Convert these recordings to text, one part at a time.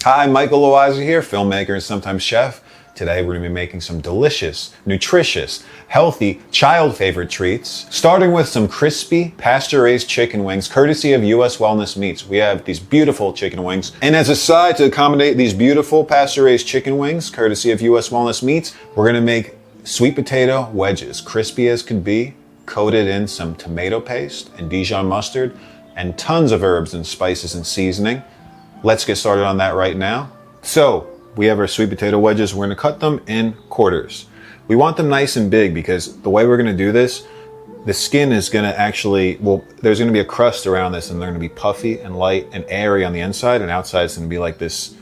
Hi, Michael Loaiza here, filmmaker and sometimes chef. Today we're going to be making some delicious, nutritious, healthy, child favorite treats. Starting with some crispy, pasture-raised chicken wings, courtesy of US Wellness Meats. We have these beautiful chicken wings. And as a side to accommodate these beautiful pasture-raised chicken wings, courtesy of US Wellness Meats, we're going to make sweet potato wedges, crispy as could be, coated in some tomato paste and Dijon mustard, and tons of herbs and spices and seasoning. Let's get started on that right now. So we have our sweet potato wedges. We're going to cut them in quarters. We want them nice and big because the way we're going to do this, the skin is going to actually, well, there's going to be a crust around this and they're going to be puffy and light and airy on the inside, and outside it's going to be like this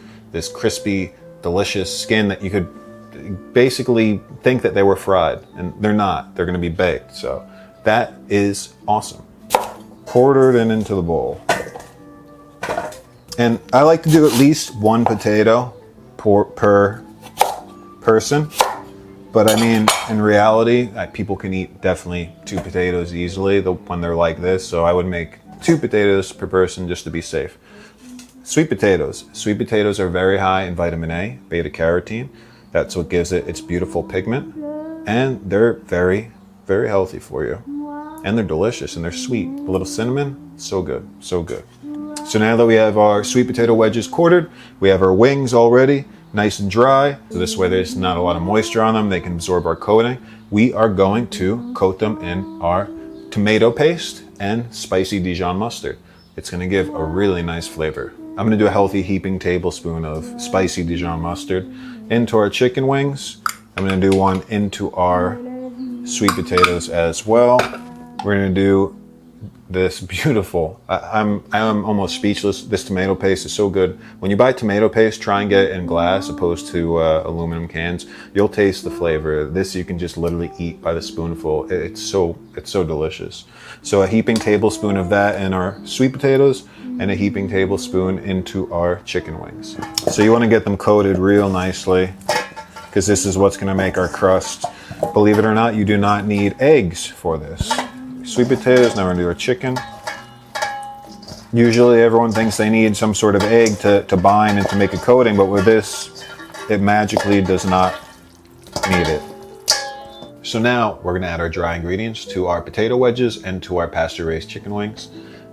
crispy, delicious skin that you could basically think that they were fried, and they're not. They're going to be baked. So that is awesome. Quartered and into the bowl. And I like to do at least one potato per person. But I mean, in reality, people can eat definitely 2 potatoes easily when they're like this. So I would make 2 potatoes per person just to be safe. Sweet potatoes. Sweet potatoes are very high in vitamin A, beta carotene. That's what gives it its beautiful pigment. And they're very, very healthy for you. And they're delicious and they're sweet. A little cinnamon, so good, so good. So now that we have our sweet potato wedges quartered, we have our wings already nice and dry. So this way there's not a lot of moisture on them. They can absorb our coating. We are going to coat them in our tomato paste and spicy Dijon mustard. It's going to give a really nice flavor. I'm going to do a healthy heaping tablespoon of spicy Dijon mustard into our chicken wings. I'm going to do one into our sweet potatoes as well. We're going to do this beautiful, I'm almost speechless. This tomato paste is so good. When you buy tomato paste, try and get it in glass opposed to aluminum cans. You'll taste the flavor. This you can just literally eat by the spoonful. It's so delicious. So a heaping tablespoon of that in our sweet potatoes and a heaping tablespoon into our chicken wings. So you want to get them coated real nicely because this is what's going to make our crust. Believe it or not, you do not need eggs for this. Sweet potatoes, now we're gonna do our chicken. Usually everyone thinks they need some sort of egg to bind and to make a coating, but with this, it magically does not need it. So now we're gonna add our dry ingredients to our potato wedges and to our pasture-raised chicken wings.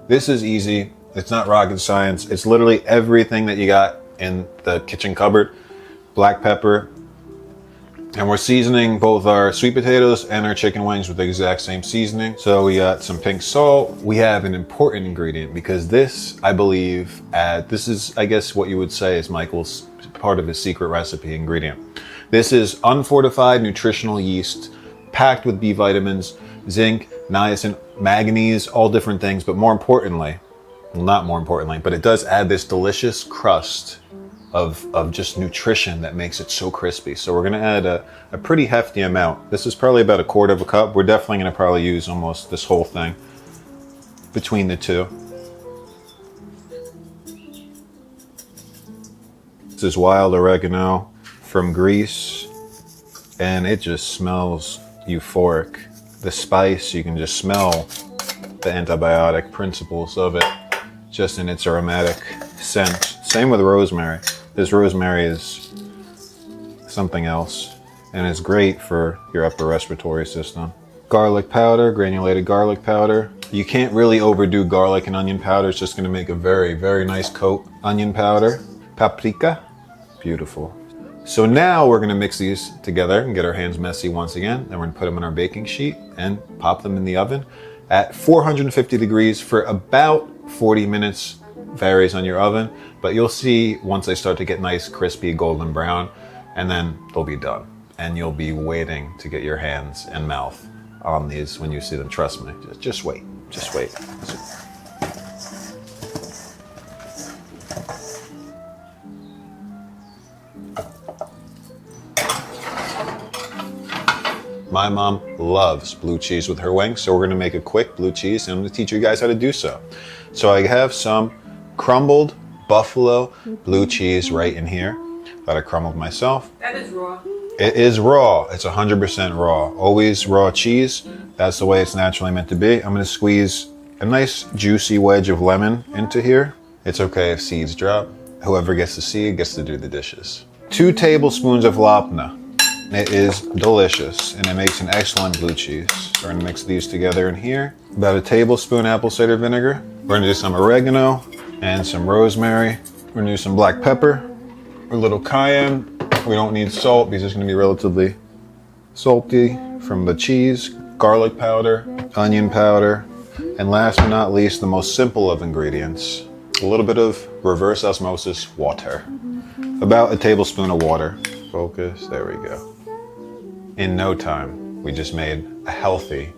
This is easy, it's not rocket science. It's literally everything that you got in the kitchen cupboard. Black pepper, and we're seasoning both our sweet potatoes and our chicken wings with the exact same seasoning. So we got some pink salt. We have an important ingredient because this, I believe, this is, I guess, what you would say is Michael's part of his secret recipe ingredient. This is unfortified nutritional yeast packed with B vitamins, zinc, niacin, manganese, all different things. But more importantly, well, not more importantly, but it does add this delicious crust of just nutrition that makes it so crispy. So we're gonna add a pretty hefty amount. This is probably about 1/4 cup. We're definitely gonna probably use almost this whole thing between the two. This is wild oregano from Greece, and it just smells euphoric. The spice, you can just smell the antibiotic principles of it just in its aromatic scent. Same with rosemary. This rosemary is something else, and it's great for your upper respiratory system. Garlic powder, granulated garlic powder. You can't really overdo garlic and onion powder. It's just gonna make a very, very nice coat. Onion powder, paprika, beautiful. So now we're gonna mix these together and get our hands messy once again. Then we're gonna put them on our baking sheet and pop them in the oven at 450 degrees for about 40 minutes. Varies on your oven, but you'll see once they start to get nice, crispy, golden brown, and then they'll be done. And you'll be waiting to get your hands and mouth on these when you see them. Trust me, just wait, just wait. My mom loves blue cheese with her wings, so we're gonna make a quick blue cheese, and I'm gonna teach you guys how to do so. So I have some crumbled buffalo blue cheese right in here that I crumbled myself. That is raw. It is raw. It's 100% raw. Always raw cheese. That's the way it's naturally meant to be. I'm going to squeeze a nice juicy wedge of lemon into here. It's okay if seeds drop. Whoever gets to see it gets to do the dishes. 2 tablespoons of lapna. It is delicious and it makes an excellent blue cheese. So we're gonna mix these together in here. About a tablespoon apple cider vinegar. We're gonna do some oregano and some rosemary. We're gonna do some black pepper, a little cayenne. We don't need salt because it's gonna be relatively salty from the cheese, garlic powder, onion powder, and last but not least, the most simple of ingredients, a little bit of reverse osmosis water. About a tablespoon of water. Focus, there we go. In no time, we just made a healthy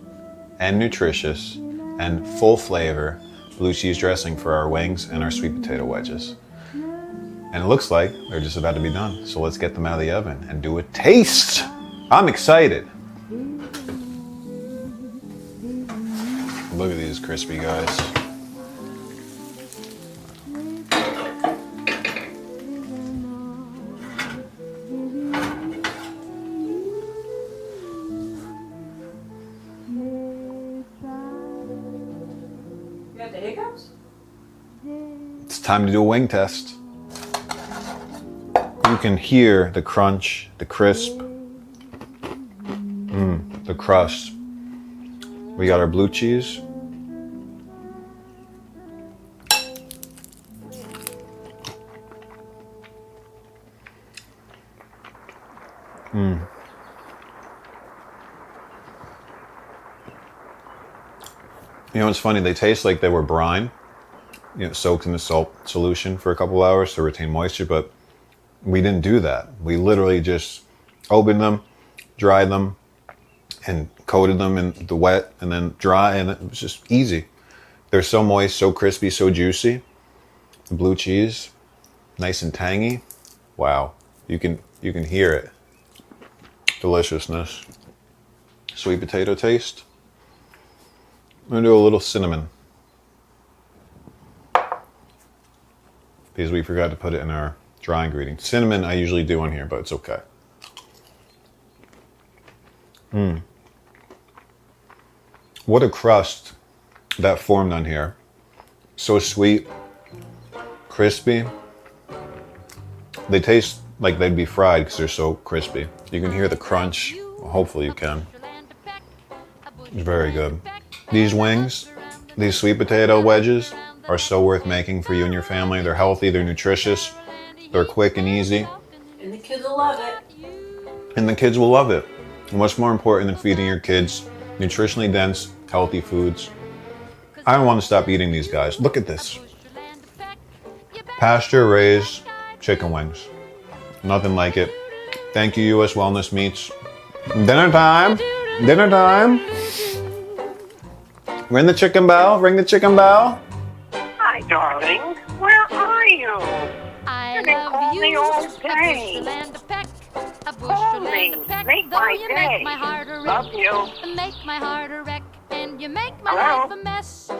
and nutritious and full flavor blue cheese dressing for our wings and our sweet potato wedges. And it looks like they're just about to be done. So let's get them out of the oven and do a taste. I'm excited. Look at these crispy guys. You got the hiccups? It's time to do a wing test. You can hear the crunch, the crisp, the crust. We got our blue cheese. You know, it's funny, they taste like they were brine, soaked in the salt solution for a couple hours to retain moisture, but we didn't do that. We literally just opened them, dried them, and coated them in the wet and then dry, and it was just easy. They're so moist, so crispy, so juicy. The blue cheese, nice and tangy. Wow, you can hear it. Deliciousness. Sweet potato taste. I'm gonna do a little cinnamon because we forgot to put it in our dry ingredient. Cinnamon I usually do on here, but it's okay. What a crust that formed on here. So sweet, crispy. They taste like they'd be fried because they're so crispy. You can hear the crunch. Well, hopefully you can. It's very good. These wings, these sweet potato wedges, are so worth making for you and your family. They're healthy, they're nutritious, they're quick and easy. And the kids will love it. And the kids will love it. And what's more important than feeding your kids nutritionally dense, healthy foods? I don't want to stop eating these guys. Look at this. Pasture raised chicken wings. Nothing like it. Thank you, U.S. Wellness Meats. Dinner time. Dinner time. Ring the chicken bell. Ring the chicken bell. Hi, darling. Where are you? You've been calling me all day. Call me. Make my day. Love you. Make my heart a wreck, and you make my Hello? life a mess.